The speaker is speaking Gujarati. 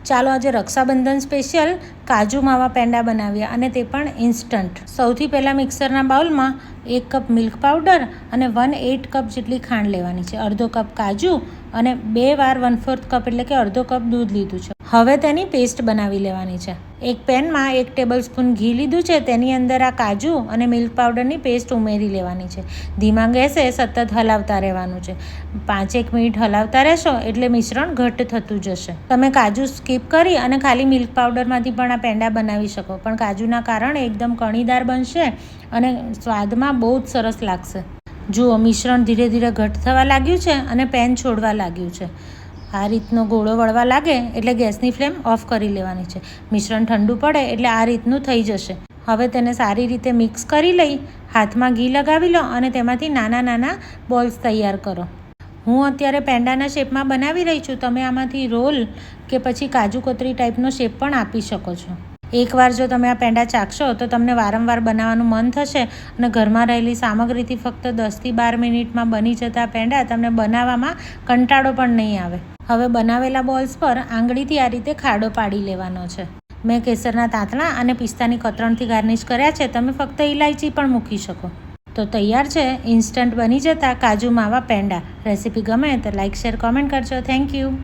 ચાલો આજે રક્ષાબંધન સ્પેશિયલ કાજુ માવા પેંડા બનાવ્યા, અને તે પણ ઇન્સ્ટન્ટ. સૌથી પહેલાં મિક્સરના બાઉલમાં 1 કપ મિલ્ક પાવડર અને 1/8 કપ જેટલી ખાંડ લેવાની છે. અડધો કપ કાજુ અને 2 વાર 1/4 કપ એટલે કે અડધો કપ દૂધ લીધું છે. હવે તેની પેસ્ટ બનાવી લેવાની છે. એક પેનમાં 1 ટેબલ સ્પૂન ઘી લીધું છે. તેની અંદર આ કાજુ અને મિલ્ક પાવડરની પેસ્ટ ઉમેરી લેવાની છે. ધીમા ગેસે સતત હલાવતા રહેવાનું છે. 5-1 મિનિટ હલાવતા રહેશો એટલે મિશ્રણ ઘટ્ટ થતું જશે. તમે કાજુ સ્કીપ કરી અને ખાલી મિલ્ક પાવડરમાંથી પણ આ પેંડા બનાવી શકો, પણ કાજુના કારણે એકદમ કણીદાર બનશે અને સ્વાદમાં બહુ જ સરસ લાગશે. જુઓ, મિશ્રણ ધીરે ધીરે ઘટ્ટ થવા લાગ્યું છે અને પેન છોડવા લાગ્યું છે. આ રીતનો ગોળો વળવા લાગે એટલે ગેસની ફ્લેમ ઓફ કરી લેવાની છે. મિશ્રણ ઠંડુ પડે એટલે આ રીતનું થઈ જશે. હવે તેને સારી રીતે મિક્સ કરી લઈ હાથમાં ઘી લગાવી લો અને તેમાંથી નાના નાના બોલ્સ તૈયાર કરો. હું અત્યારે પેંડાના શેપમાં બનાવી રહી છું. તમે આમાંથી રોલ કે પછી કાજુ કતરી ટાઈપનો શેપ પણ આપી શકો છો. એકવાર જો તમે આ પેંડા ચાખશો તો તમને વારંવાર બનાવવાનું મન થશે અને ઘરમાં રહેલી સામગ્રીથી ફક્ત 10થી 12 મિનિટમાં બની જતા પેંડા તમને બનાવવામાં કંટાળો પણ નહીં આવે. હવે બનાવેલા બોલ્સ પર આંગળીથી આ રીતે ખાડો પાડી લેવાનો છે. મેં કેસરના તાંતણા અને પિસ્તાની કતરણથી ગાર્નિશ કર્યા છે. તમે ફક્ત ઇલાયચી પણ મૂકી શકો. તો તૈયાર છે ઇન્સ્ટન્ટ બની જતા કાજુ માવા પેંડા. રેસીપી ગમે તો લાઇક, શેર, કોમેન્ટ કરજો. Thank you.